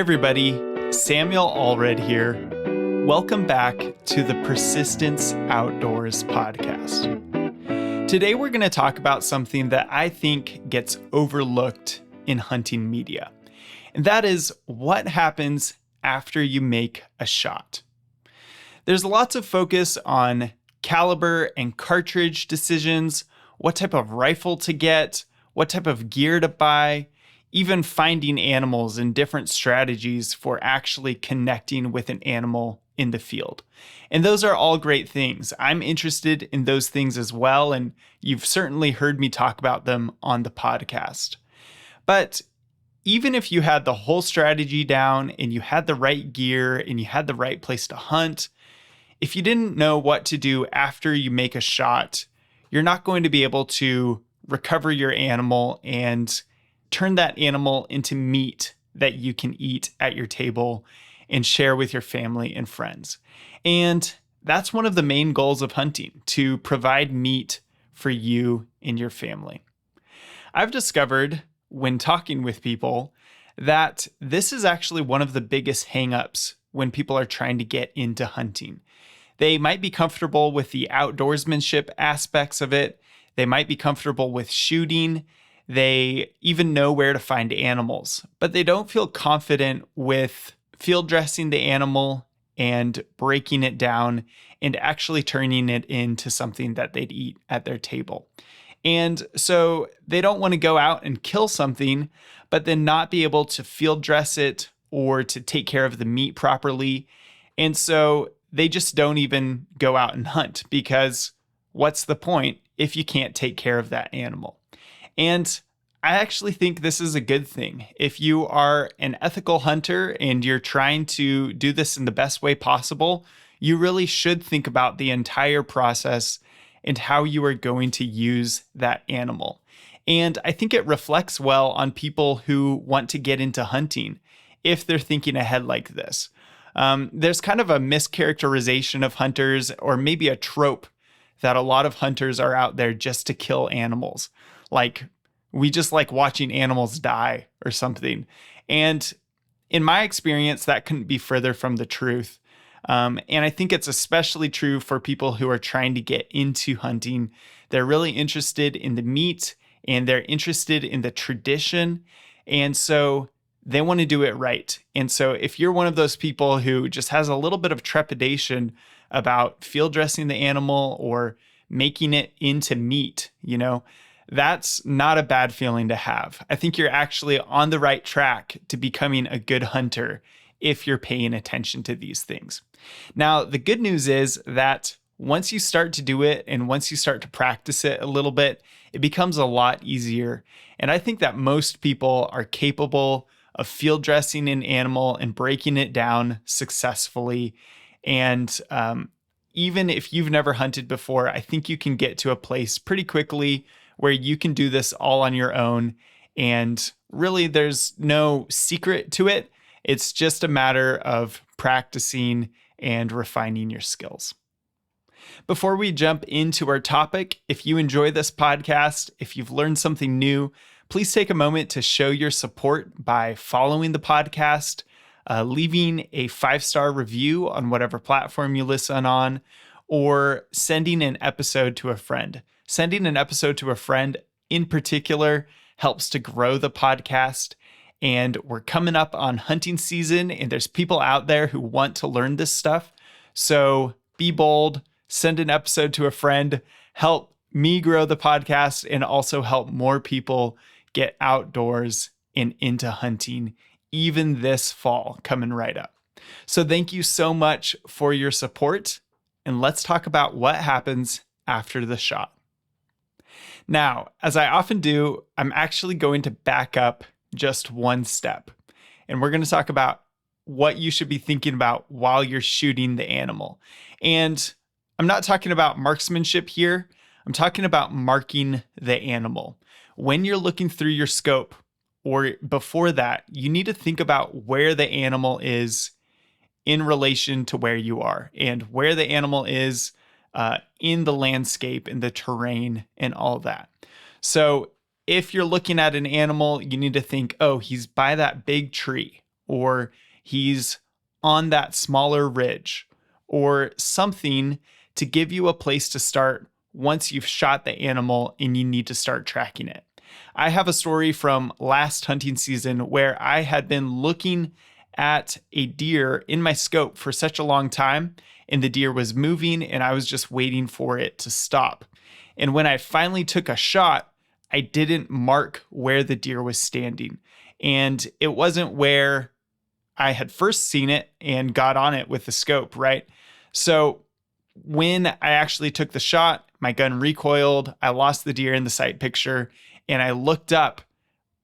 everybody, Samuel Allred here. Welcome back to the Persistence Outdoors podcast. Today we're going to talk about something that I think gets overlooked in hunting media, and that is what happens after you make a shot. There's lots of focus on caliber and cartridge decisions, what type of rifle to get, what type of gear to buy, even finding animals and different strategies for actually connecting with an animal in the field. And those are all great things. I'm interested in those things as well, and you've certainly heard me talk about them on the podcast. But even if you had the whole strategy down and you had the right gear and you had the right place to hunt, if you didn't know what to do after you make a shot, you're not going to be able to recover your animal and turn that animal into meat that you can eat at your table and share with your family and friends. And that's one of the main goals of hunting, to provide meat for you and your family. I've discovered when talking with people that this is actually one of the biggest hangups when people are trying to get into hunting. They might be comfortable with the outdoorsmanship aspects of it. They might be comfortable with shooting. They even know where to find animals, but they don't feel confident with field dressing the animal and breaking it down and actually turning it into something that they'd eat at their table. And so they don't want to go out and kill something, but then not be able to field dress it or to take care of the meat properly. And so they just don't even go out and hunt, because what's the point if you can't take care of that animal? And I actually think this is a good thing. If you are an ethical hunter and you're trying to do this in the best way possible, you really should think about the entire process and how you are going to use that animal. And I think it reflects well on people who want to get into hunting if they're thinking ahead like this. There's kind of a mischaracterization of hunters, or maybe a trope, that a lot of hunters are out there just to kill animals. Like, we just like watching animals die or something. And in my experience, that couldn't be further from the truth. And I think it's especially true for people who are trying to get into hunting. They're really interested in the meat and they're interested in the tradition. And so they want to do it right. And so if you're one of those people who just has a little bit of trepidation about field dressing the animal or making it into meat, that's not a bad feeling to have. I think you're actually on the right track to becoming a good hunter if you're paying attention to these things. Now, the good news is that once you start to do it and once you start to practice it a little bit, it becomes a lot easier. And I think that most people are capable of field dressing an animal and breaking it down successfully. And even if you've never hunted before, I think you can get to a place pretty quickly where you can do this all on your own. And really, there's no secret to it. It's just a matter of practicing and refining your skills. Before we jump into our topic, if you enjoy this podcast, if you've learned something new, please take a moment to show your support by following the podcast, leaving a 5-star review on whatever platform you listen on, or sending an episode to a friend. Sending an episode to a friend in particular helps to grow the podcast. And we're coming up on hunting season, and there's people out there who want to learn this stuff. So be bold, send an episode to a friend, help me grow the podcast, and also help more people get outdoors and into hunting, even this fall coming right up. So thank you so much for your support, and let's talk about what happens after the shot. Now, as I often do, I'm actually going to back up just one step, and we're going to talk about what you should be thinking about while you're shooting the animal. And I'm not talking about marksmanship here. I'm talking about marking the animal. When you're looking through your scope, or before that, you need to think about where the animal is in relation to where you are, and where the animal is in the landscape, in the terrain, and all that. So if you're looking at an animal, you need to think, oh, he's by that big tree, or he's on that smaller ridge, or something to give you a place to start once you've shot the animal and you need to start tracking it. I have a story from last hunting season where I had been looking at a deer in my scope for such a long time, and the deer was moving and I was just waiting for it to stop. And when I finally took a shot, I didn't mark where the deer was standing. And it wasn't where I had first seen it and got on it with the scope, right? So when I actually took the shot, my gun recoiled, I lost the deer in the sight picture, and I looked up.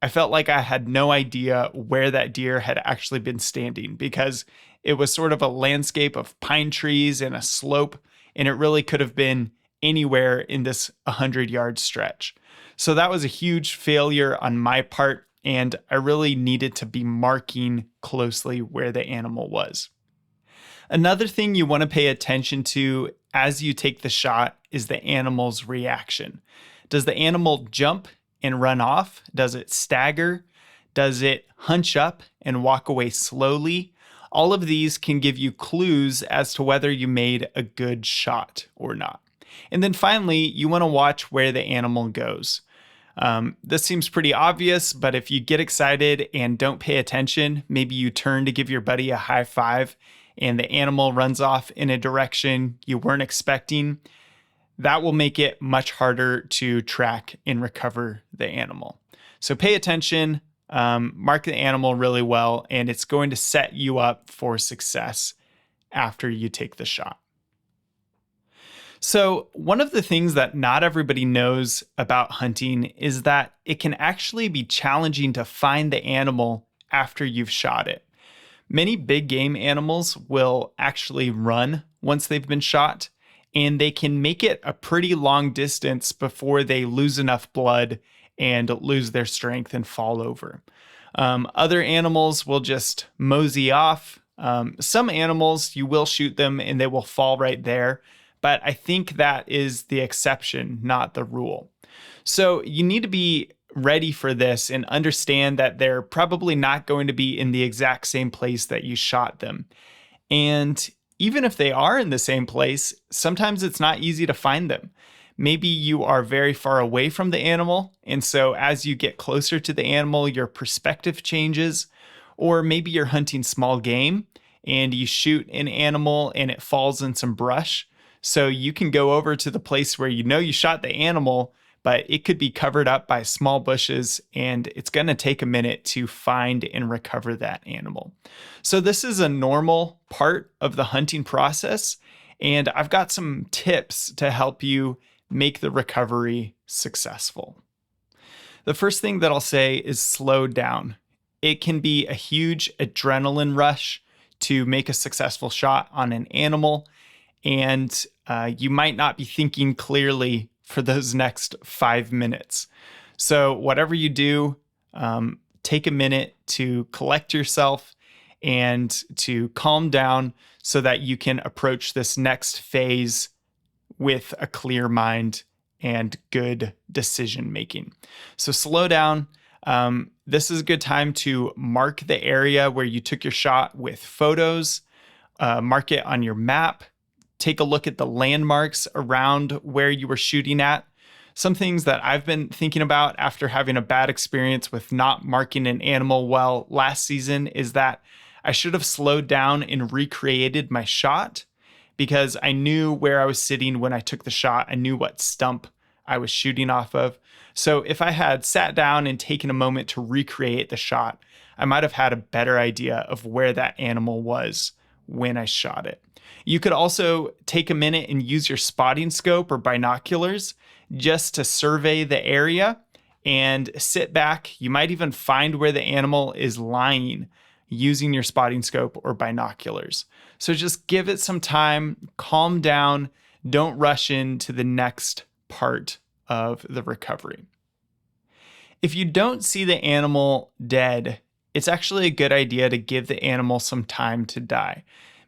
I felt like I had no idea where that deer had actually been standing because it was sort of a landscape of pine trees and a slope, and it really could have been anywhere in this 100-yard stretch. So that was a huge failure on my part, and I really needed to be marking closely where the animal was. Another thing you want to pay attention to as you take the shot is the animal's reaction. Does the animal jump and run off? Does it stagger? Does it hunch up and walk away slowly? All of these can give you clues as to whether you made a good shot or not. And then finally, you want to watch where the animal goes. This seems pretty obvious, but if you get excited and don't pay attention, maybe you turn to give your buddy a high five and the animal runs off in a direction you weren't expecting, that will make it much harder to track and recover the animal. So pay attention, mark the animal really well, and it's going to set you up for success after you take the shot. So one of the things that not everybody knows about hunting is that it can actually be challenging to find the animal after you've shot it. Many big game animals will actually run once they've been shot, and they can make it a pretty long distance before they lose enough blood and lose their strength and fall over. Other animals will just mosey off. Some animals, you will shoot them and they will fall right there, but I think that is the exception, not the rule. So you need to be ready for this and understand that they're probably not going to be in the exact same place that you shot them. And even if they are in the same place, sometimes it's not easy to find them. Maybe you are very far away from the animal, and so as you get closer to the animal, your perspective changes. Or maybe you're hunting small game and you shoot an animal and it falls in some brush. So you can go over to the place where you know you shot the animal, but it could be covered up by small bushes, and it's going to take a minute to find and recover that animal. So this is a normal part of the hunting process, and I've got some tips to help you make the recovery successful. The first thing that I'll say is slow down. It can be a huge adrenaline rush to make a successful shot on an animal, and you might not be thinking clearly for those next 5 minutes. So whatever you do, take a minute to collect yourself and to calm down so that you can approach this next phase with a clear mind and good decision making. So slow down. This is a good time to mark the area where you took your shot with photos, mark it on your map. Take a look at the landmarks around where you were shooting at. Some things that I've been thinking about after having a bad experience with not marking an animal well last season is that I should have slowed down and recreated my shot because I knew where I was sitting when I took the shot. I knew what stump I was shooting off of. So if I had sat down and taken a moment to recreate the shot, I might have had a better idea of where that animal was when I shot it. You could also take a minute and use your spotting scope or binoculars just to survey the area and sit back. You might even find where the animal is lying using your spotting scope or binoculars. So just give it some time, calm down, don't rush into the next part of the recovery. If you don't see the animal dead, it's actually a good idea to give the animal some time to die.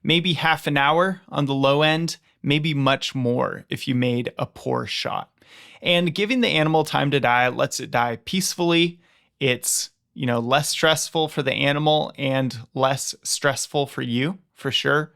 Maybe half an hour on the low end, maybe much more if you made a poor shot. And giving the animal time to die lets it die peacefully. It's less stressful for the animal and less stressful for you, for sure.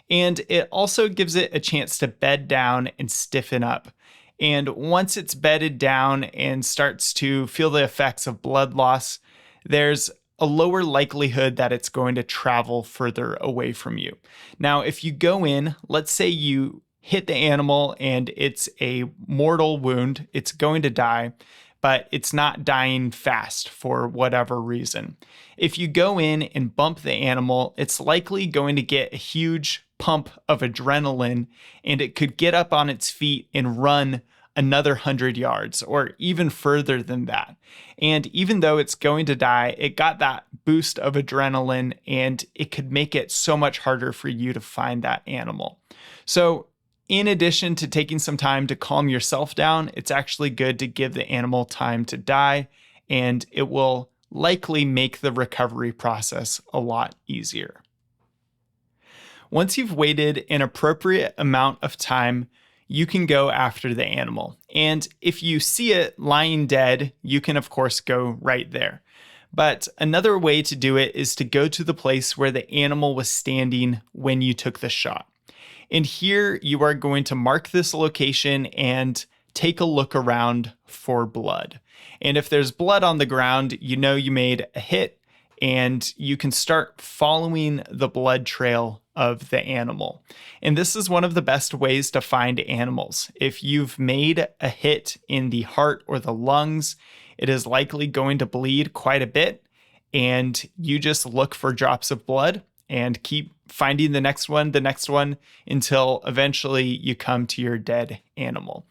And it also gives it a chance to bed down and stiffen up. And once it's bedded down and starts to feel the effects of blood loss, there's a lower likelihood that it's going to travel further away from you. Now, if you go in, let's say you hit the animal and it's a mortal wound, it's going to die, but it's not dying fast for whatever reason. If you go in and bump the animal, it's likely going to get a huge pump of adrenaline, and it could get up on its feet and run another 100 yards or even further than that. And even though it's going to die, it got that boost of adrenaline, and it could make it so much harder for you to find that animal. So in addition to taking some time to calm yourself down, it's actually good to give the animal time to die, and it will likely make the recovery process a lot easier. Once you've waited an appropriate amount of time, you can go after the animal. And if you see it lying dead, you can of course go right there. But another way to do it is to go to the place where the animal was standing when you took the shot. And here you are going to mark this location and take a look around for blood. And if there's blood on the ground, you know you made a hit, and you can start following the blood trail of the animal. And this is one of the best ways to find animals. If you've made a hit in the heart or the lungs, it is likely going to bleed quite a bit, and you just look for drops of blood and keep finding the next one until eventually you come to your dead animal.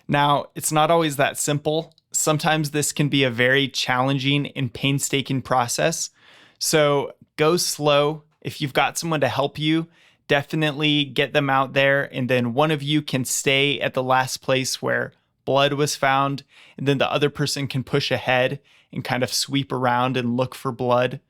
Now, it's not always that simple. Sometimes this can be a very challenging and painstaking process. So go slow. If you've got someone to help you, definitely get them out there. And then one of you can stay at the last place where blood was found. And then the other person can push ahead and kind of sweep around and look for blood.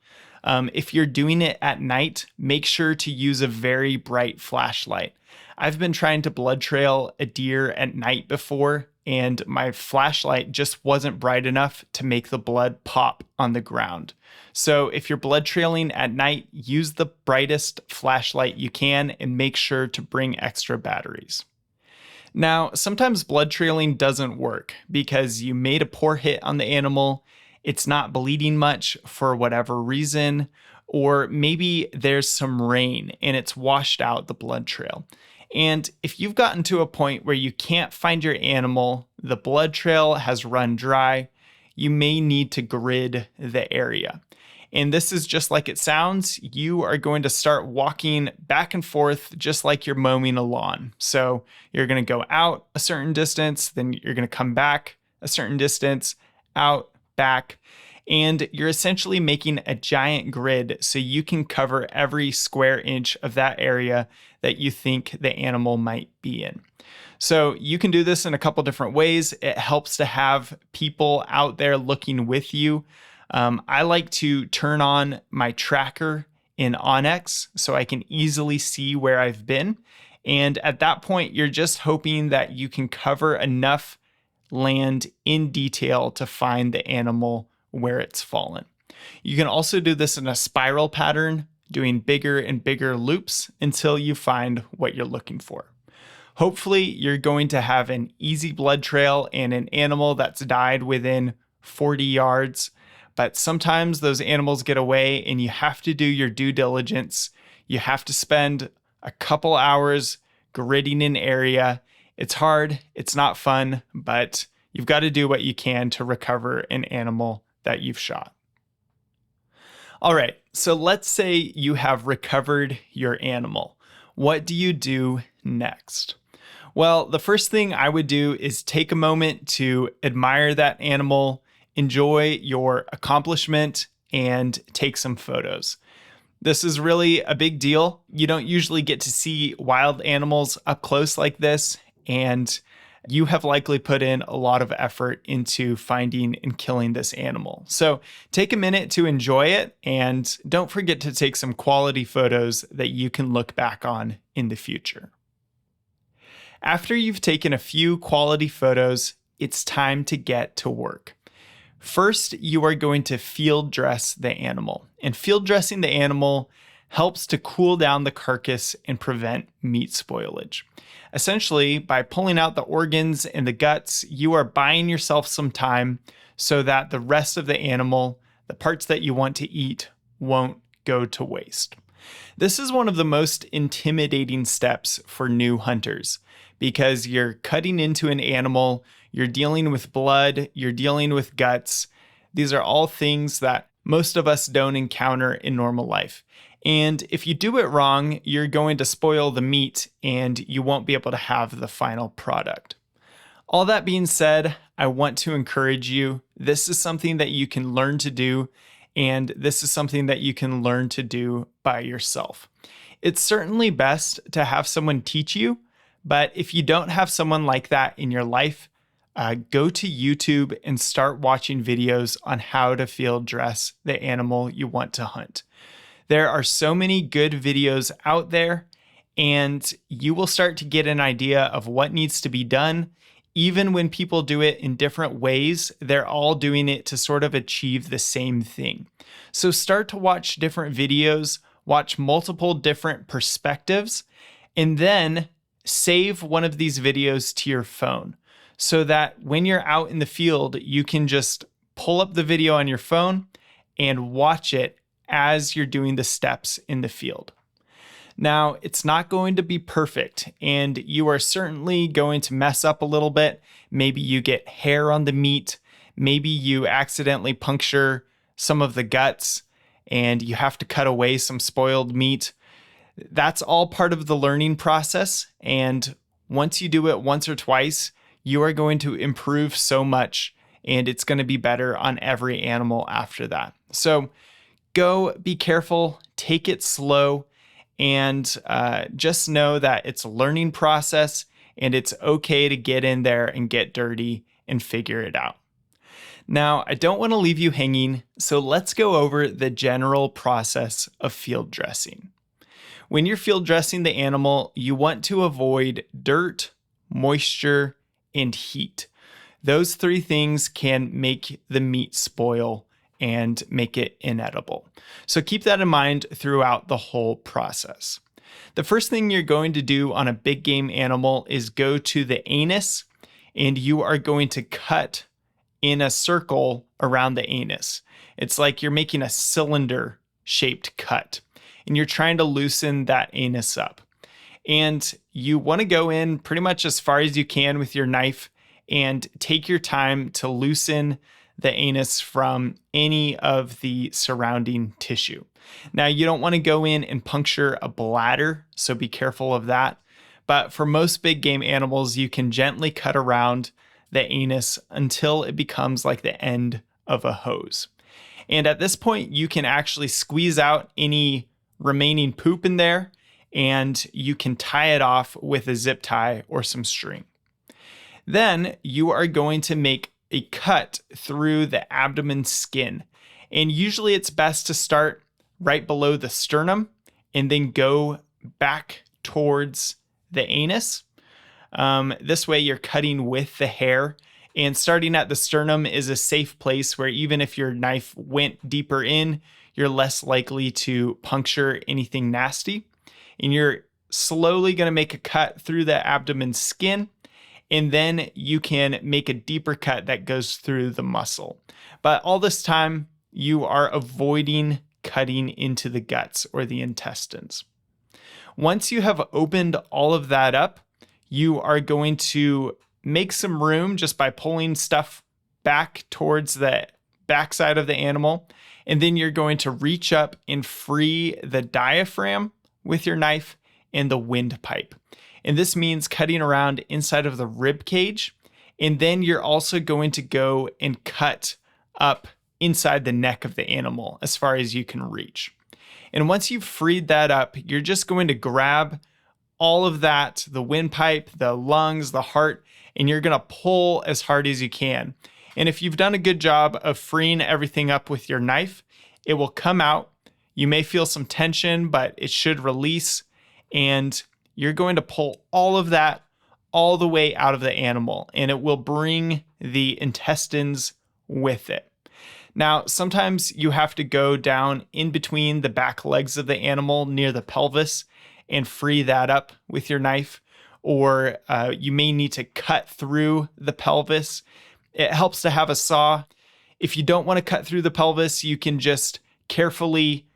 If you're doing it at night, make sure to use a very bright flashlight. I've been trying to blood trail a deer at night before, and my flashlight just wasn't bright enough to make the blood pop on the ground. So if you're blood trailing at night, use the brightest flashlight you can and make sure to bring extra batteries. Now, sometimes blood trailing doesn't work because you made a poor hit on the animal, it's not bleeding much for whatever reason, or maybe there's some rain and it's washed out the blood trail. And if you've gotten to a point where you can't find your animal, the blood trail has run dry, you may need to grid the area. And this is just like it sounds. You are going to start walking back and forth just like you're mowing a lawn. So you're going to go out a certain distance, then you're going to come back a certain distance, out, back, and you're essentially making a giant grid so you can cover every square inch of that area that you think the animal might be in. So you can do this in a couple different ways. It helps to have people out there looking with you. I like to turn on my tracker in onX so I can easily see where I've been. And at that point, you're just hoping that you can cover enough land in detail to find the animal where it's fallen. You can also do this in a spiral pattern, doing bigger and bigger loops until you find what you're looking for. Hopefully, you're going to have an easy blood trail and an animal that's died within 40 yards. But sometimes those animals get away and you have to do your due diligence. You have to spend a couple hours gridding an area. It's hard, it's not fun, but you've got to do what you can to recover an animal that you've shot. All right, so let's say you have recovered your animal. What do you do next? Well, the first thing I would do is take a moment to admire that animal, enjoy your accomplishment, and take some photos. This is really a big deal. You don't usually get to see wild animals up close like this, and you have likely put in a lot of effort into finding and killing this animal. So take a minute to enjoy it, and don't forget to take some quality photos that you can look back on in the future. After you've taken a few quality photos, it's time to get to work. First, you are going to field dress the animal. And field dressing the animal helps to cool down the carcass and prevent meat spoilage. Essentially, by pulling out the organs and the guts, you are buying yourself some time so that the rest of the animal, the parts that you want to eat, won't go to waste. This is one of the most intimidating steps for new hunters because you're cutting into an animal, you're dealing with blood, you're dealing with guts. These are all things that most of us don't encounter in normal life. And if you do it wrong, you're going to spoil the meat and you won't be able to have the final product. All that being said, I want to encourage you. This is something that you can learn to do, and this is something that you can learn to do by yourself. It's certainly best to have someone teach you, but if you don't have someone like that in your life, go to YouTube and start watching videos on how to field dress the animal you want to hunt. There are so many good videos out there, and you will start to get an idea of what needs to be done. Even when people do it in different ways, they're all doing it to sort of achieve the same thing. So start to watch different videos, watch multiple different perspectives, and then save one of these videos to your phone so that when you're out in the field, you can just pull up the video on your phone and watch it as you're doing the steps in the field. Now, it's not going to be perfect, and you are certainly going to mess up a little bit. Maybe you get hair on the meat. Maybe you accidentally puncture some of the guts, and you have to cut away some spoiled meat. That's all part of the learning process, and once you do it once or twice, you are going to improve so much, and it's going to be better on every animal after that. So go be careful, take it slow, and just know that it's a learning process and it's okay to get in there and get dirty and figure it out. Now, I don't want to leave you hanging, so let's go over the general process of field dressing. When you're field dressing the animal, you want to avoid dirt, moisture, and heat. Those three things can make the meat spoil and make it inedible. So keep that in mind throughout the whole process. The first thing you're going to do on a big game animal is go to the anus, and you are going to cut in a circle around the anus. It's like you're making a cylinder shaped cut, and you're trying to loosen that anus up. And you want to go in pretty much as far as you can with your knife and take your time to loosen the anus from any of the surrounding tissue. Now, you don't want to go in and puncture a bladder, so be careful of that. But for most big game animals, you can gently cut around the anus until it becomes like the end of a hose. And at this point, you can actually squeeze out any remaining poop in there, and you can tie it off with a zip tie or some string. Then you are going to make a cut through the abdomen skin. And usually it's best to start right below the sternum and then go back towards the anus. This way you're cutting with the hair, and starting at the sternum is a safe place where even if your knife went deeper in, you're less likely to puncture anything nasty. And you're slowly going to make a cut through the abdomen skin, and then you can make a deeper cut that goes through the muscle. But all this time, you are avoiding cutting into the guts or the intestines. Once you have opened all of that up, you are going to make some room just by pulling stuff back towards the backside of the animal. And then you're going to reach up and free the diaphragm with your knife and the windpipe. And this means cutting around inside of the rib cage. And then you're also going to go and cut up inside the neck of the animal as far as you can reach. And once you've freed that up, you're just going to grab all of that, the windpipe, the lungs, the heart, and you're going to pull as hard as you can. And if you've done a good job of freeing everything up with your knife, it will come out. You may feel some tension, but it should release. And you're going to pull all of that all the way out of the animal, and it will bring the intestines with it. Now, sometimes you have to go down in between the back legs of the animal near the pelvis and free that up with your knife, or you may need to cut through the pelvis. It helps to have a saw. If you don't want to cut through the pelvis, you can just carefully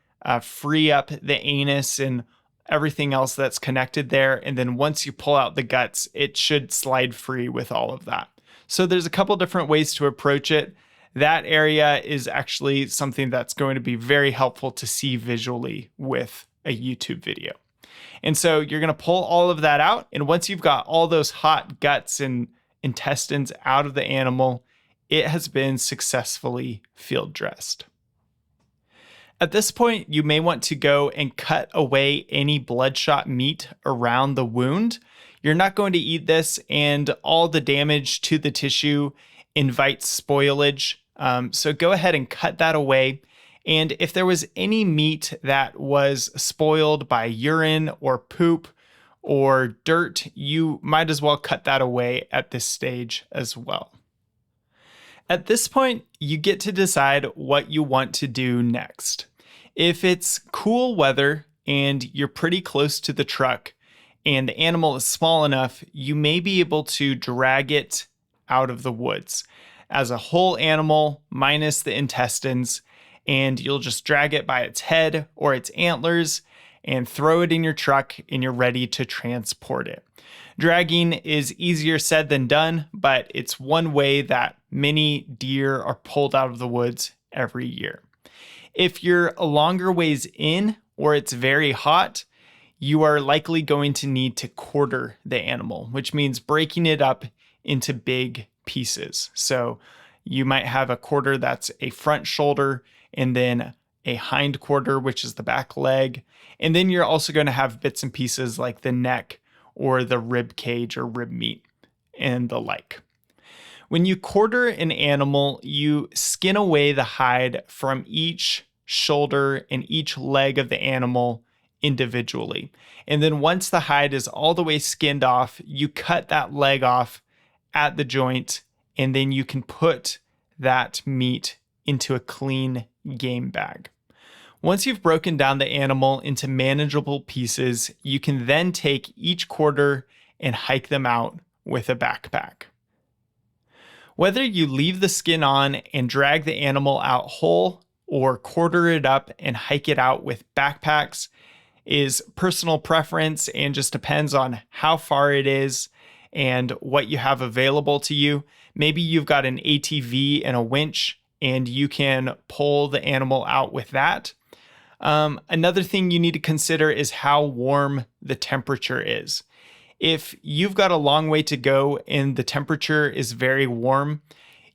free up the anus and everything else that's connected there. And then once you pull out the guts, it should slide free with all of that. So there's a couple different ways to approach it. That area is actually something that's going to be very helpful to see visually with a YouTube video. And so you're going to pull all of that out. And once you've got all those hot guts and intestines out of the animal, it has been successfully field dressed. At this point, you may want to go and cut away any bloodshot meat around the wound. You're not going to eat this, and all the damage to the tissue invites spoilage. So go ahead and cut that away. And if there was any meat that was spoiled by urine or poop or dirt, you might as well cut that away at this stage as well. At this point, you get to decide what you want to do next. If it's cool weather and you're pretty close to the truck and the animal is small enough, you may be able to drag it out of the woods as a whole animal minus the intestines, and you'll just drag it by its head or its antlers and throw it in your truck and you're ready to transport it. Dragging is easier said than done, but it's one way that many deer are pulled out of the woods every year. If you're a longer ways in or it's very hot, you are likely going to need to quarter the animal, which means breaking it up into big pieces. So you might have a quarter that's a front shoulder and then a hind quarter, which is the back leg. And then you're also going to have bits and pieces like the neck or the rib cage or rib meat and the like. When you quarter an animal, you skin away the hide from each shoulder and each leg of the animal individually. And then once the hide is all the way skinned off, you cut that leg off at the joint, and then you can put that meat into a clean game bag. Once you've broken down the animal into manageable pieces, you can then take each quarter and hike them out with a backpack. Whether you leave the skin on and drag the animal out whole or quarter it up and hike it out with backpacks is personal preference and just depends on how far it is and what you have available to you. Maybe you've got an ATV and a winch and you can pull the animal out with that. Another thing you need to consider is how warm the temperature is. If you've got a long way to go and the temperature is very warm,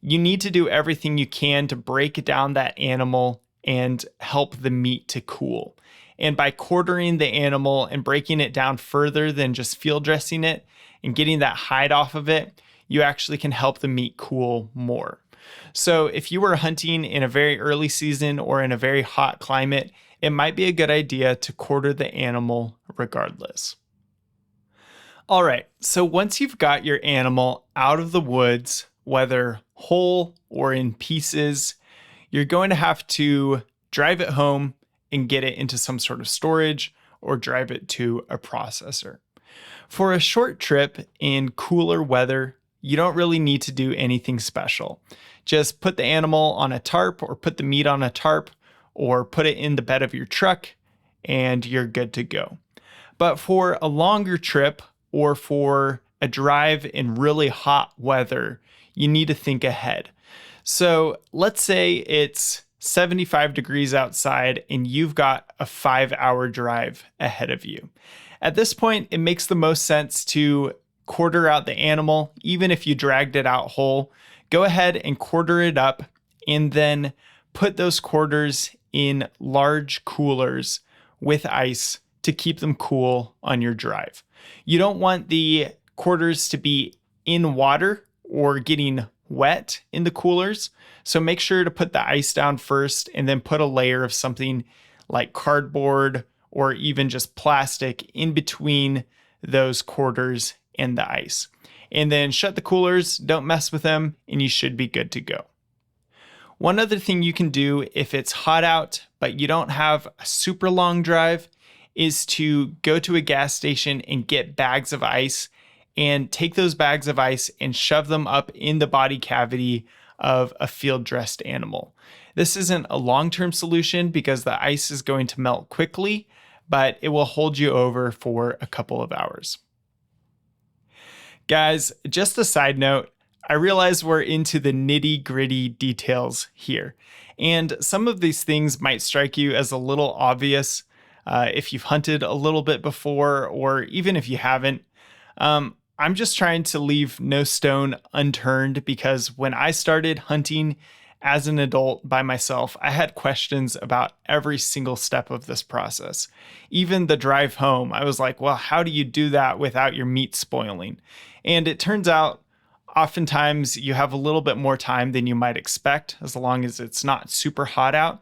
you need to do everything you can to break down that animal and help the meat to cool. And by quartering the animal and breaking it down further than just field dressing it and getting that hide off of it, you actually can help the meat cool more. So if you were hunting in a very early season or in a very hot climate, it might be a good idea to quarter the animal regardless. All right, so once you've got your animal out of the woods, whether whole or in pieces, you're going to have to drive it home and get it into some sort of storage or drive it to a processor. For a short trip in cooler weather, you don't really need to do anything special. Just put the animal on a tarp or put the meat on a tarp or put it in the bed of your truck and you're good to go. But for a longer trip or for a drive in really hot weather, you need to think ahead. So let's say it's 75 degrees outside and you've got a 5-hour drive ahead of you. At this point, it makes the most sense to quarter out the animal, even if you dragged it out whole. Go ahead and quarter it up and then put those quarters in large coolers with ice to keep them cool on your drive. You don't want the quarters to be in water or getting wet in the coolers. So make sure to put the ice down first and then put a layer of something like cardboard or even just plastic in between those quarters and the ice. And then shut the coolers, don't mess with them, and you should be good to go. One other thing you can do if it's hot out, but you don't have a super long drive, is to go to a gas station and get bags of ice and take those bags of ice and shove them up in the body cavity of a field dressed animal. This isn't a long-term solution because the ice is going to melt quickly, but it will hold you over for a couple of hours. Guys, just a side note, I realize we're into the nitty-gritty details here, and some of these things might strike you as a little obvious if you've hunted a little bit before, or even if you haven't. I'm just trying to leave no stone unturned because when I started hunting as an adult by myself, I had questions about every single step of this process. Even the drive home, I was like, well, how do you do that without your meat spoiling? And it turns out oftentimes you have a little bit more time than you might expect, as long as it's not super hot out.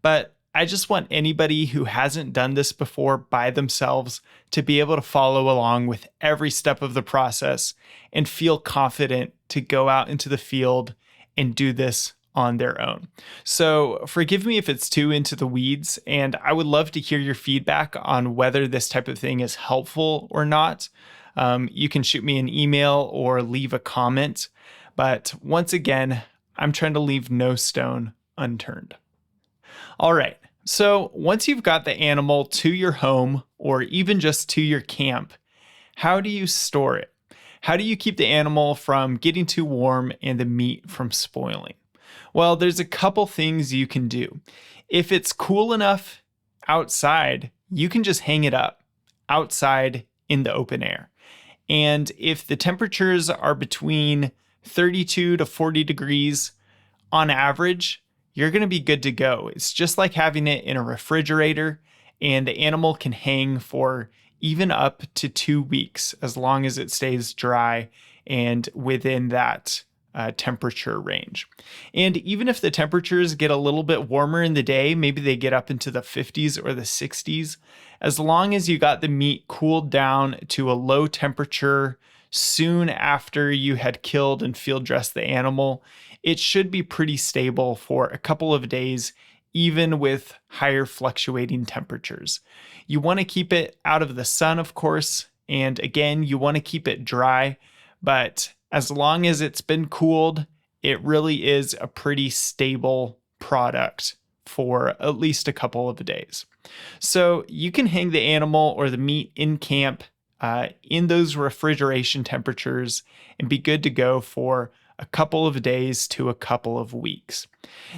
But I just want anybody who hasn't done this before by themselves to be able to follow along with every step of the process and feel confident to go out into the field and do this on their own. So forgive me if it's too into the weeds, and I would love to hear your feedback on whether this type of thing is helpful or not. You can shoot me an email or leave a comment. But once again, I'm trying to leave no stone unturned. All right. So once you've got the animal to your home or even just to your camp, how do you store it? How do you keep the animal from getting too warm and the meat from spoiling? Well, there's a couple things you can do. If it's cool enough outside, you can just hang it up outside in the open air. And if the temperatures are between 32 to 40 degrees on average, you're going to be good to go. It's just like having it in a refrigerator, and the animal can hang for even up to 2 weeks as long as it stays dry and within that temperature range. And even if the temperatures get a little bit warmer in the day, maybe they get up into the 50s or the 60s, as long as you got the meat cooled down to a low temperature soon after you had killed and field dressed the animal, it should be pretty stable for a couple of days, even with higher fluctuating temperatures. You want to keep it out of the sun, of course, and again, you want to keep it dry, but as long as it's been cooled, it really is a pretty stable product for at least a couple of days. So you can hang the animal or the meat in camp in those refrigeration temperatures and be good to go for a couple of days to a couple of weeks.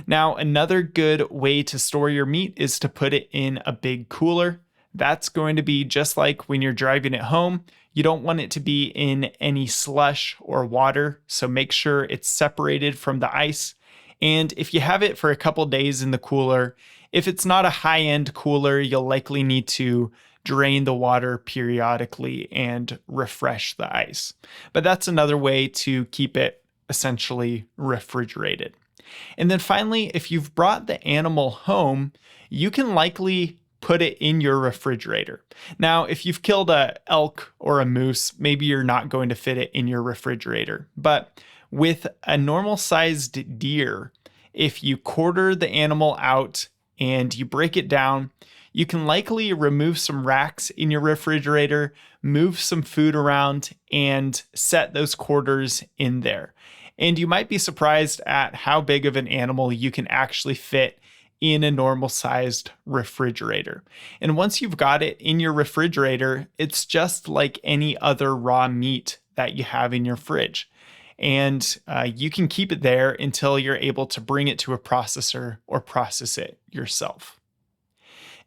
Now, another good way to store your meat is to put it in a big cooler. That's going to be just like when you're driving it home. You don't want it to be in any slush or water, so make sure it's separated from the ice. And if you have it for a couple days in the cooler, if it's not a high-end cooler, you'll likely need to drain the water periodically and refresh the ice. But that's another way to keep it essentially refrigerated. And then finally, if you've brought the animal home, you can likely put it in your refrigerator. Now, if you've killed an elk or a moose, maybe you're not going to fit it in your refrigerator. But with a normal sized deer, if you quarter the animal out and you break it down, you can likely remove some racks in your refrigerator, move some food around, and set those quarters in there. And you might be surprised at how big of an animal you can actually fit in a normal sized refrigerator. And once you've got it in your refrigerator, it's just like any other raw meat that you have in your fridge. And you can keep it there until you're able to bring it to a processor or process it yourself.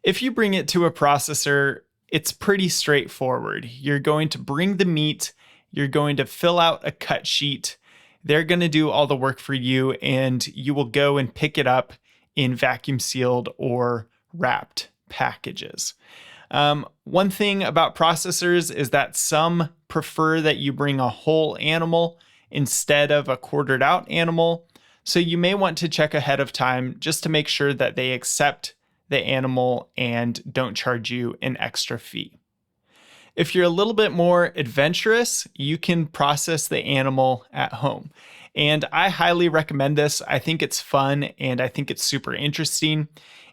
If you bring it to a processor, it's pretty straightforward. You're going to bring the meat, you're going to fill out a cut sheet. They're going to do all the work for you, and you will go and pick it up in vacuum sealed or wrapped packages. One thing about processors is that some prefer that you bring a whole animal instead of a quartered out animal. So you may want to check ahead of time just to make sure that they accept the animal and don't charge you an extra fee. If you're a little bit more adventurous, you can process the animal at home. And I highly recommend this. I think it's fun and I think it's super interesting.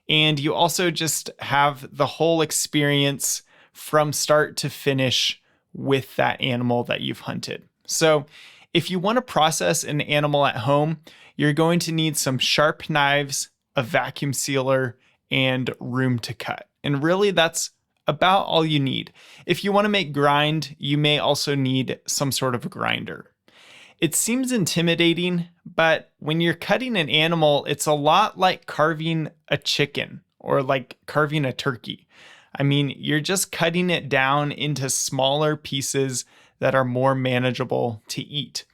And you also just have the whole experience from start to finish with that animal that you've hunted. So if you want to process an animal at home, you're going to need some sharp knives, a vacuum sealer, and room to cut. And really, that's about all you need. If you want to make grind, you may also need some sort of a grinder. It seems intimidating, but when you're cutting an animal, it's a lot like carving a chicken or like carving a turkey. I mean, you're just cutting it down into smaller pieces that are more manageable to eat.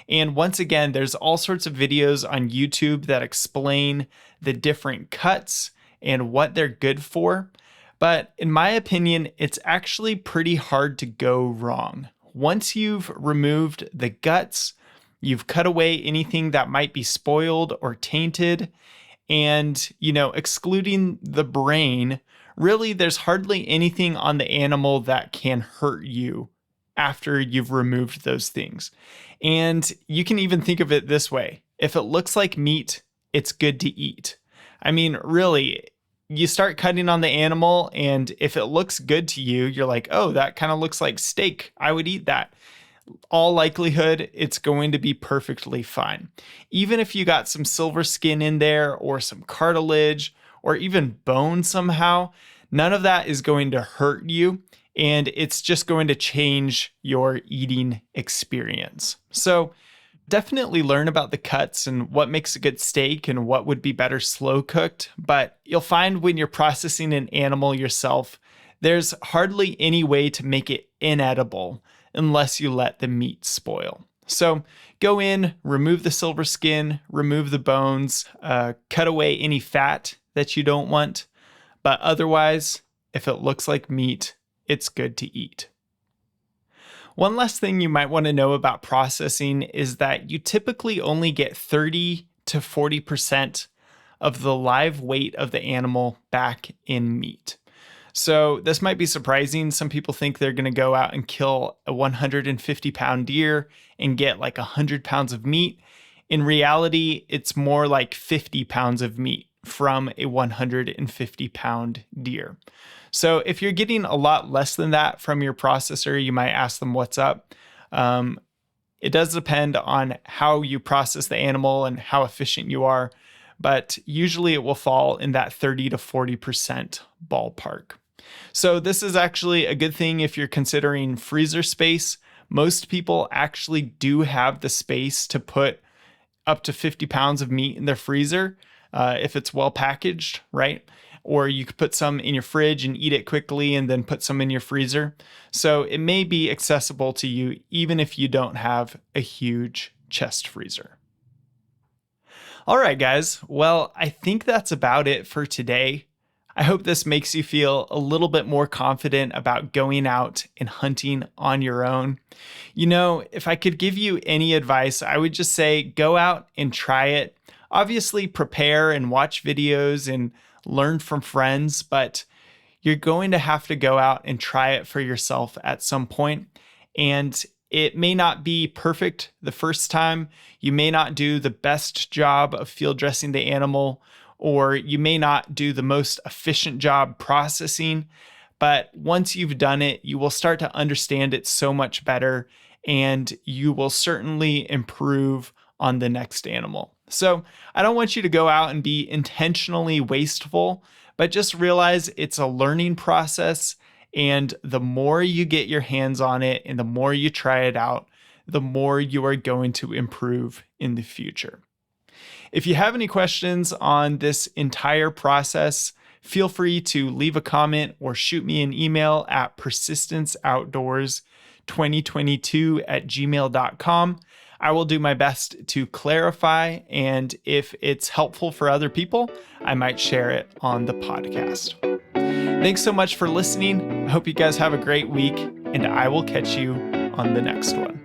And once again, there's all sorts of videos on YouTube that explain the different cuts and what they're good for. But in my opinion, it's actually pretty hard to go wrong. Once you've removed the guts, you've cut away anything that might be spoiled or tainted, and, excluding the brain, really there's hardly anything on the animal that can hurt you after you've removed those things. And you can even think of it this way. If it looks like meat, it's good to eat. I mean, really, you start cutting on the animal, and if it looks good to you, you're like, oh, that kind of looks like steak. I would eat that. All likelihood, it's going to be perfectly fine. Even if you got some silver skin in there or some cartilage or even bone somehow, none of that is going to hurt you, and it's just going to change your eating experience. So definitely learn about the cuts and what makes a good steak and what would be better slow cooked. But you'll find when you're processing an animal yourself, there's hardly any way to make it inedible unless you let the meat spoil. So go in, remove the silver skin, remove the bones, cut away any fat that you don't want. But otherwise, if it looks like meat, it's good to eat. One last thing you might want to know about processing is that you typically only get 30 to 40% of the live weight of the animal back in meat. So this might be surprising. Some people think they're going to go out and kill a 150-pound deer and get like 100 pounds of meat. In reality, it's more like 50 pounds of meat from a 150-pound deer. So if you're getting a lot less than that from your processor, you might ask them what's up. It does depend on how you process the animal and how efficient you are, but usually it will fall in that 30 to 40% ballpark. So this is actually a good thing if you're considering freezer space. Most people actually do have the space to put up to 50 pounds of meat in their freezer if it's well packaged, right? Or you could put some in your fridge and eat it quickly and then put some in your freezer. So it may be accessible to you even if you don't have a huge chest freezer. All right, guys. Well, I think that's about it for today. I hope this makes you feel a little bit more confident about going out and hunting on your own. If I could give you any advice, I would just say go out and try it. Obviously, prepare and watch videos and learn from friends, but you're going to have to go out and try it for yourself at some point. And it may not be perfect the first time. You may not do the best job of field dressing the animal, or you may not do the most efficient job processing. But once you've done it, you will start to understand it so much better, and you will certainly improve on the next animal. So I don't want you to go out and be intentionally wasteful, but just realize it's a learning process. And the more you get your hands on it and the more you try it out, the more you are going to improve in the future. If you have any questions on this entire process, feel free to leave a comment or shoot me an email at persistenceoutdoors2022@gmail.com. I will do my best to clarify, and if it's helpful for other people, I might share it on the podcast. Thanks so much for listening. I hope you guys have a great week, and I will catch you on the next one.